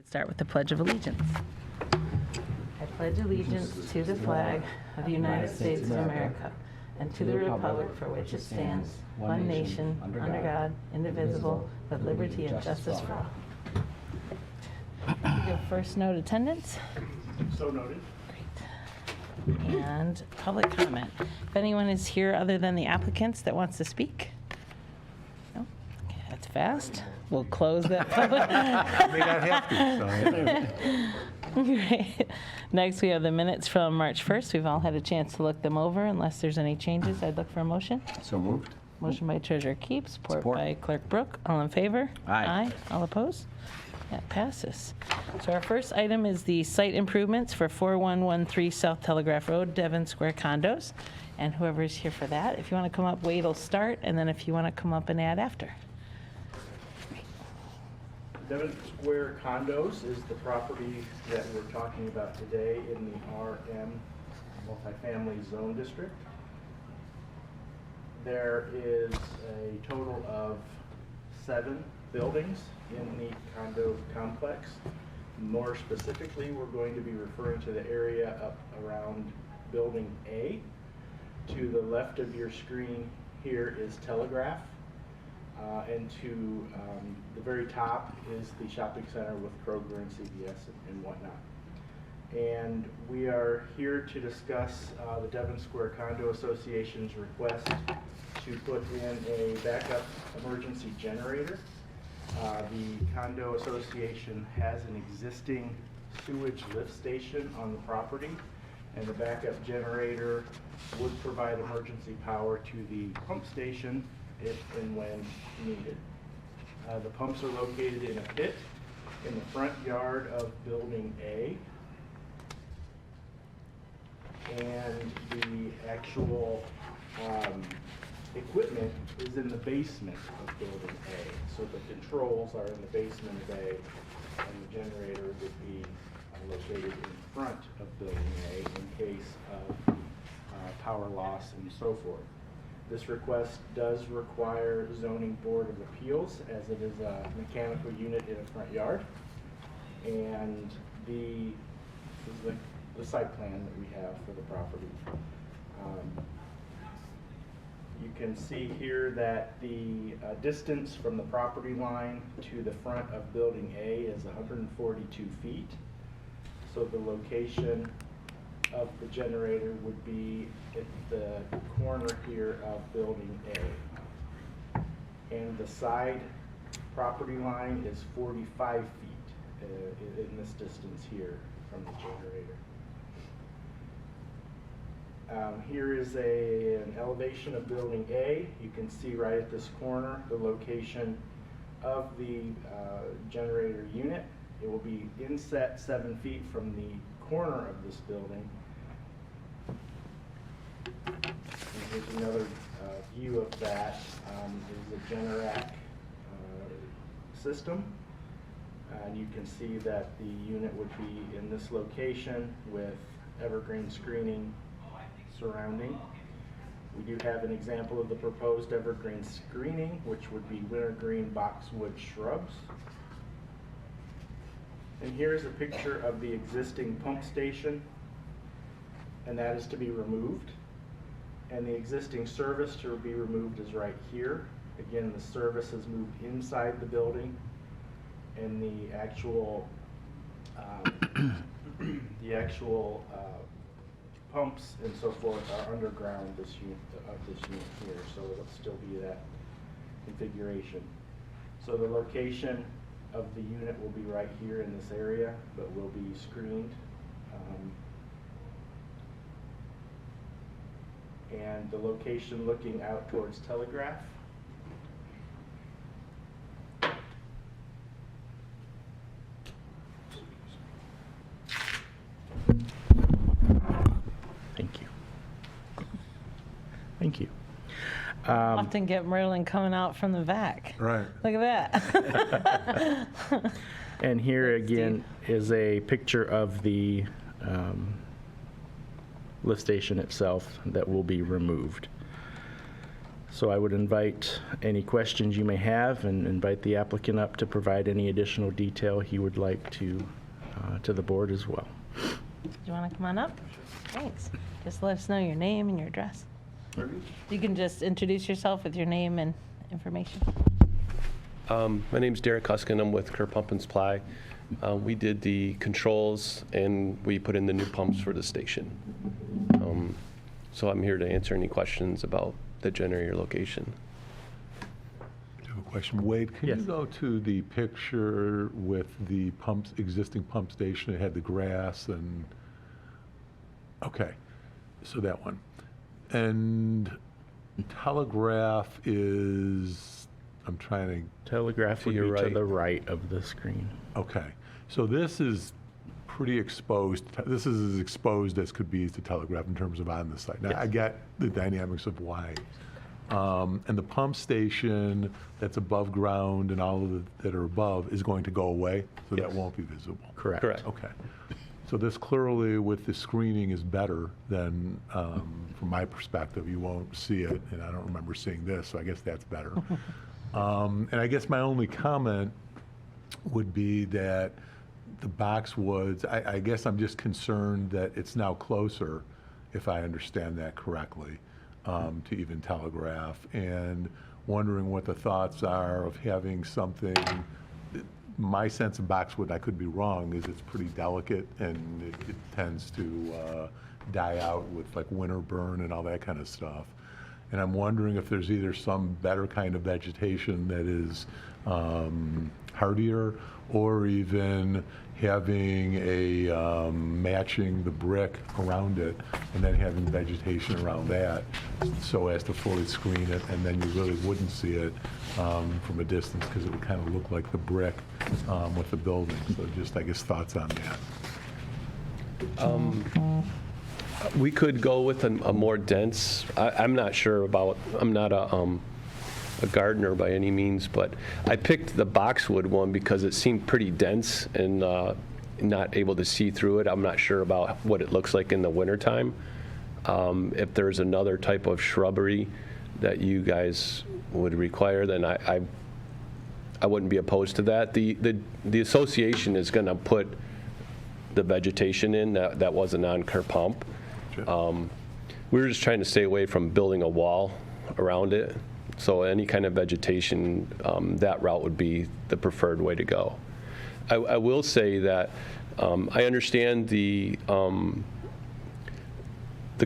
Start with the Pledge of Allegiance. I pledge allegiance to the flag of the United States of America and to the republic for which it stands, one nation, under God, indivisible, with liberty and justice for all. We have first note attendance. So noted. Great. And public comment. If anyone is here other than the applicants that wants to speak? No? Okay, that's fast. We'll close that public. May not have to, so. Great. Next, we have the minutes from March 1st. We've all had a chance to look them over. Unless there's any changes, I'd look for a motion. So moved. Motion by Treasurer Keep, support by Clerk Brooke. All in favor? Aye. All opposed? That passes. So our first item is the site improvements for 4113 South Telegraph Road, Devon Square condos. And whoever's here for that, if you want to come up, Wade will start, and then if you want to come up and add after. Devon Square Condos is the property that we're talking about today in the RM multifamily zone district. There is a total of 7 buildings in the condo complex. More specifically, we're going to be referring to the area up around Building A. To the left of your screen here is Telegraph. And to the very top is the shopping center with Kroger and CVS and whatnot. And we are here to discuss the Devon Square Condo Association's request to put in a backup emergency generator. The Condo Association has an existing sewage lift station on the property, and the backup generator would provide emergency power to the pump station if and when needed. The pumps are located in a pit in the front yard of Building A, and the actual equipment is in the basement of Building A. So the controls are in the basement of A, and the generator would be located in front of Building A in case of power loss and so forth. This request does require zoning board of appeals, as it is a mechanical unit in a front yard. And this is the site plan that we have for the property. You can see here that the distance from the property line to the front of Building A is 142 feet. So the location of the generator would be at the corner here of Building A. And the side property line is 45 feet in this distance here from the generator. Here is an elevation of Building A. You can see right at this corner the location of the generator unit. It will be inset 7 feet from the corner of this building. And here's another view of that. Is a Generac system. And you can see that the unit would be in this location with evergreen screening surrounding. We do have an example of the proposed evergreen screening, which would be wintergreen boxwood shrubs. And here's a picture of the existing pump station, and that is to be removed. And the existing service to be removed is right here. Again, the service is moved inside the building, and the actual pumps and so forth are underground this unit here, so it'll still be that configuration. So the location of the unit will be right here in this area, but will be screened. And the location looking out towards Telegraph. Thank you. Thank you. Often get Merlin coming out from the back. Right. Look at that. And here again is a picture of the lift station itself that will be removed. So I would invite any questions you may have and invite the applicant up to provide any additional detail he would like to the board as well. Do you want to come on up? Thanks. Just let us know your name and your address. You can just introduce yourself with your name and information. My name's Derek Huskin. I'm with Kerr Pump and Supply. We did the controls and we put in the new pumps for the station. So I'm here to answer any questions about the generator location. I have a question. Wade, can Yes. you go to the picture with the pumps, existing pump station? It had the grass and, okay, so that one. And Telegraph is, I'm trying Telegraph would To your be to right. the right of the screen. to, okay. So this is pretty exposed. This is as exposed as could be to Telegraph in terms of on the site. Now, Yes. I get the dynamics of why. And the pump station that's above ground and all of the that are above is going to go away, so that Yes. won't be visible. Correct. Correct. Okay. So this clearly, with the screening, is better than, from my perspective, you won't see it, and I don't remember seeing this, so I guess that's better. And I guess my only comment would be that the boxwoods, I guess I'm just concerned that it's now closer, if I understand that correctly, to even Telegraph, and wondering what the thoughts are of having something. My sense of boxwood, I could be wrong, is it's pretty delicate and it tends to die out with like winter burn and all that kind of stuff. And I'm wondering if there's either some better kind of vegetation that is hardier, or even having a matching the brick around it and then having vegetation around that so as to fully screen it, and then you really wouldn't see it from a distance because it would kind of look like the brick with the building. So just, I guess, thoughts on that. We could go with a more dense, I'm not sure about, I'm not a gardener by any means, but I picked the boxwood one because it seemed pretty dense and not able to see through it. I'm not sure about what it looks like in the wintertime. If there's another type of shrubbery that you guys would require, then I wouldn't be opposed to that. The association is going to put the vegetation in that wasn't on Kerr Pump. Sure. We were just trying to stay away from building a wall around it. So any kind of vegetation, that route would be the preferred way to go. I will say that I understand the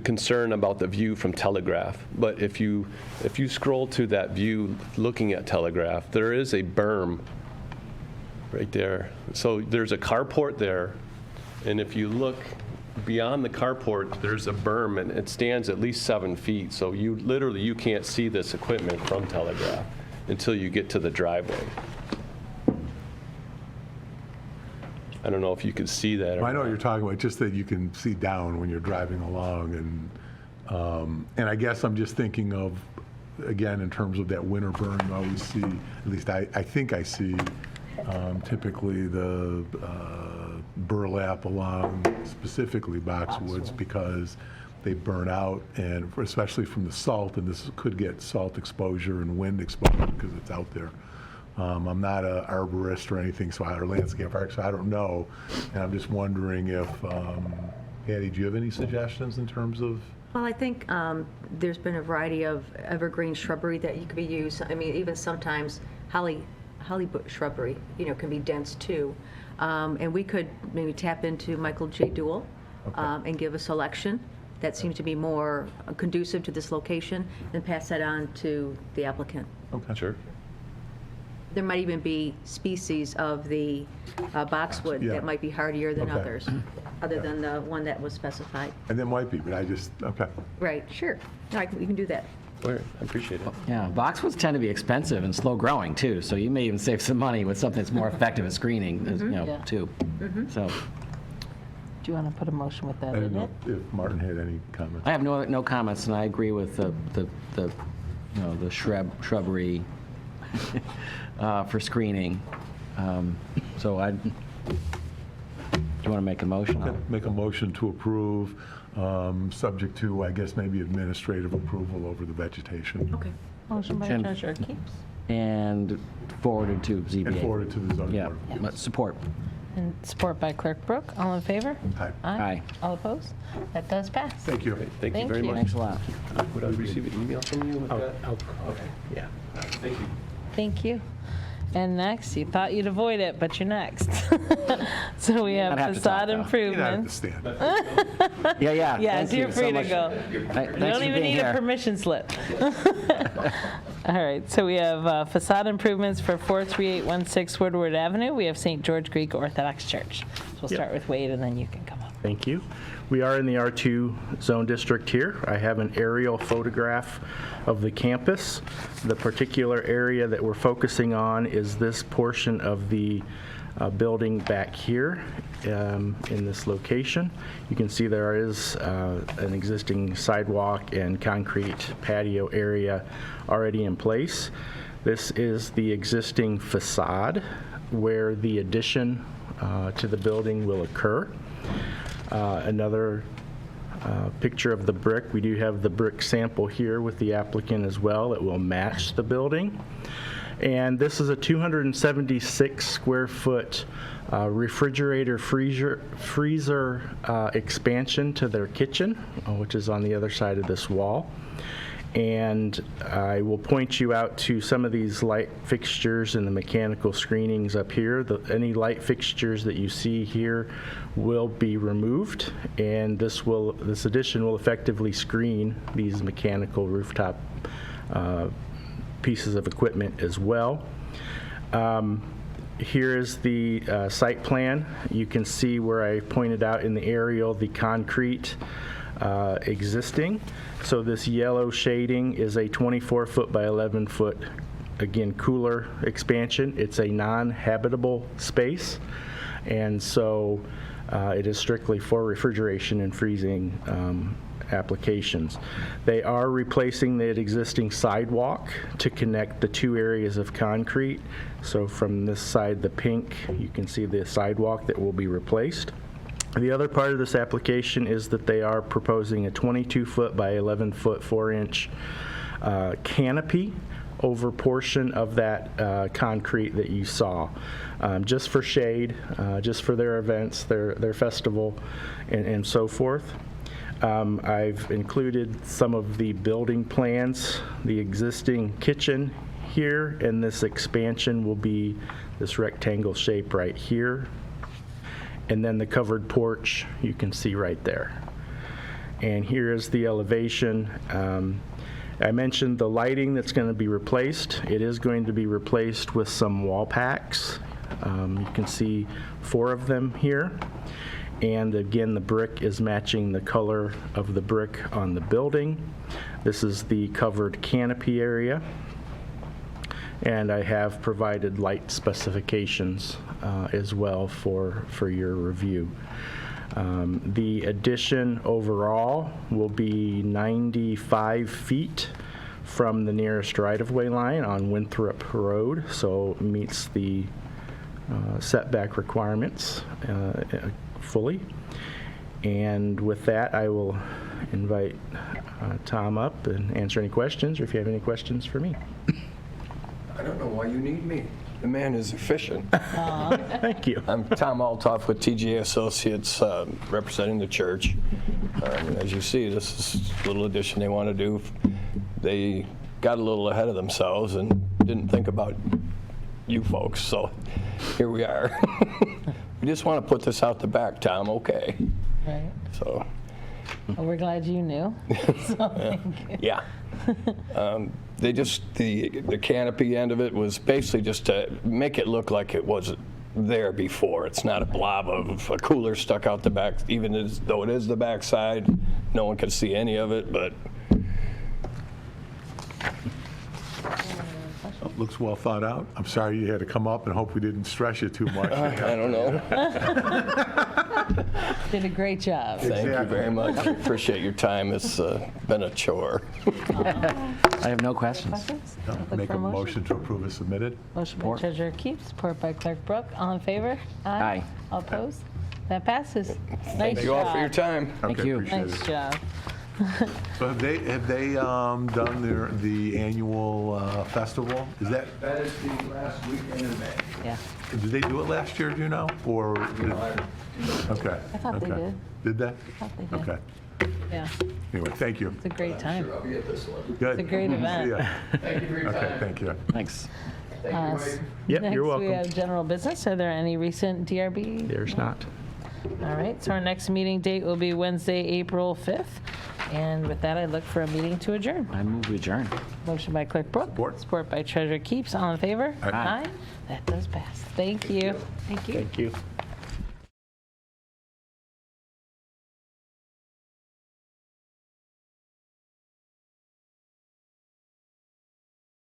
concern about the view from Telegraph, but if you scroll to that view looking at Telegraph, there is a berm right there. So there's a carport there, and if you look beyond the carport, there's a berm, and it stands at least 7 feet. So you can't see this equipment from Telegraph until you get to the driveway. I don't know if you can see that. Or I know what not. you're talking about, just that you can see down when you're driving along, and I guess I'm just thinking of, again, in terms of that winter burn, you always see, at least I think I see typically the burlap along specifically boxwoods because they burn out, and especially from the salt, and this could get salt exposure and wind exposure because it's out there. I'm not an arborist or anything, or landscape architect, so I don't know. And I'm just wondering if, Patty, do you have any suggestions in terms of? Well, I think there's been a variety of evergreen shrubbery that you could be used. I mean, even sometimes holly bush shrubbery, can be dense too. And we could maybe tap into Michael J. Duell and give a selection that seems to be more conducive to this location, and pass that on to the applicant. Okay. Sure. There might even be species of the boxwood Yeah. that might be hardier than Okay. others, other than the one that was specified. And there might be, but okay. Right, sure. No, we can do that. All right, I appreciate it. Yeah, boxwoods tend to be expensive and slow growing too, so you may even save some money with something that's more effective at screening, Yeah. too. So Do you want to put a motion with that I in don't know it? if Martin had any comments. I have no comments, and I agree with the shrubbery for screening. So do you want to make a motion? Make a motion to approve, subject to, I guess, maybe administrative approval over the vegetation. Okay. Motion by And- Treasurer Keeps And forwarded to ZBA. And forward to the zoning Yeah, board. but support. and support by Clerk Brooke. All in favor? Aye. Aye. All opposed? That does pass. Thank you. Thank you Thank very you. much. Thanks a lot. Would I receive an email from you with that? Okay, yeah. Thank you. Thank you. And next, you thought you'd avoid it, but you're next. So we have I'd have to talk, Facade though. You don't have to Improvements. stand. Yeah. Yes, Thank you you're so free to much. go. Thanks You for don't even being need a here. permission slip. All right, so we have Facade Improvements for 43816 Woodward Avenue. We have St. George Greek Orthodox Church. So we'll Yep. start with Wade, and then you can come up. Thank you. We are in the R2 zone district here. I have an aerial photograph of the campus. The particular area that we're focusing on is this portion of the building back here in this location. You can see there is an existing sidewalk and concrete patio area already in place. This is the existing facade where the addition to the building will occur. Another picture of the brick. We do have the brick sample here with the applicant as well. It will match the building. And this is a 276 square foot refrigerator freezer expansion to their kitchen, which is on the other side of this wall. And I will point you out to some of these light fixtures and the mechanical screenings up here. Any light fixtures that you see here will be removed, and this addition will effectively screen these mechanical rooftop pieces of equipment as well. Here is the site plan. You can see where I pointed out in the aerial the concrete existing. So this yellow shading is a 24-foot by 11-foot, again, cooler expansion. It's a non-habitable space, and so it is strictly for refrigeration and freezing applications. They are replacing the existing sidewalk to connect the two areas of concrete. So from this side, the pink, you can see the sidewalk that will be replaced. The other part of this application is that they are proposing a 22-foot by 11-foot 4-inch canopy over portion of that concrete that you saw, just for shade, just for their events, their festival, and so forth. I've included some of the building plans. The existing kitchen here, and this expansion will be this rectangle shape right here. And then the covered porch you can see right there. And here is the elevation. I mentioned the lighting that's going to be replaced. It is going to be replaced with some wall packs. You can see 4 of them here. And again, the brick is matching the color of the brick on the building. This is the covered canopy area. And I have provided light specifications as well for your review. The addition overall will be 95 feet from the nearest right-of-way line on Winthrop Road, so it meets the setback requirements fully. And with that, I will invite Tom up and answer any questions, or if you have any questions for me. I don't know why you need me. The man is efficient. Thank you. I'm Tom Altoff with TGA Associates, representing the church. As you see, this is a little addition they want to do. They got a little ahead of themselves and didn't think about you folks, so here we are. We just want to put this out the back, Tom, okay? Right. So, Well, we're glad you knew. So thank you. yeah. They just, the canopy end of it was basically just to make it look like it was there before. It's not a blob of a cooler stuck out the back, even as though it is the backside. No one can see any of it, but Looks well thought out. I'm sorry you had to come up, and hope we didn't stress you too much. I don't know. Did a great job. Thank you very much. I appreciate your time. It's been a chore. I have no questions. Questions? Look Make for a motion to approve as submitted. Motion by Support. Treasurer Keeps, support by Clerk Brooke. All in favor? Aye. All opposed? That passes. Thank you all for your time. Thank Okay, you. appreciate Nice it. job. So have they done the annual festival? Is that, That is the last weekend in May. Yeah. did they do it last year, do you know? Or, okay. I thought they okay. did. Did they? I thought they did. Okay. Yeah, Anyway, thank you. it's a great time. I'll be at this one. Good. It's a great event. See ya. Thank you for your Okay, time. thank you. Thanks. Thank you, Mike. Yep, you're Next, we welcome. have general business. Are there any recent DRB? There's not. All right, so our next meeting date will be Wednesday, April 5th. And with that, I'd look for a meeting to adjourn. I move we adjourn. Motion by Clerk Brooke. Support. Support by Treasurer Keeps. All in favor? Aye. That does pass. Thank you. Thank you. Thank you.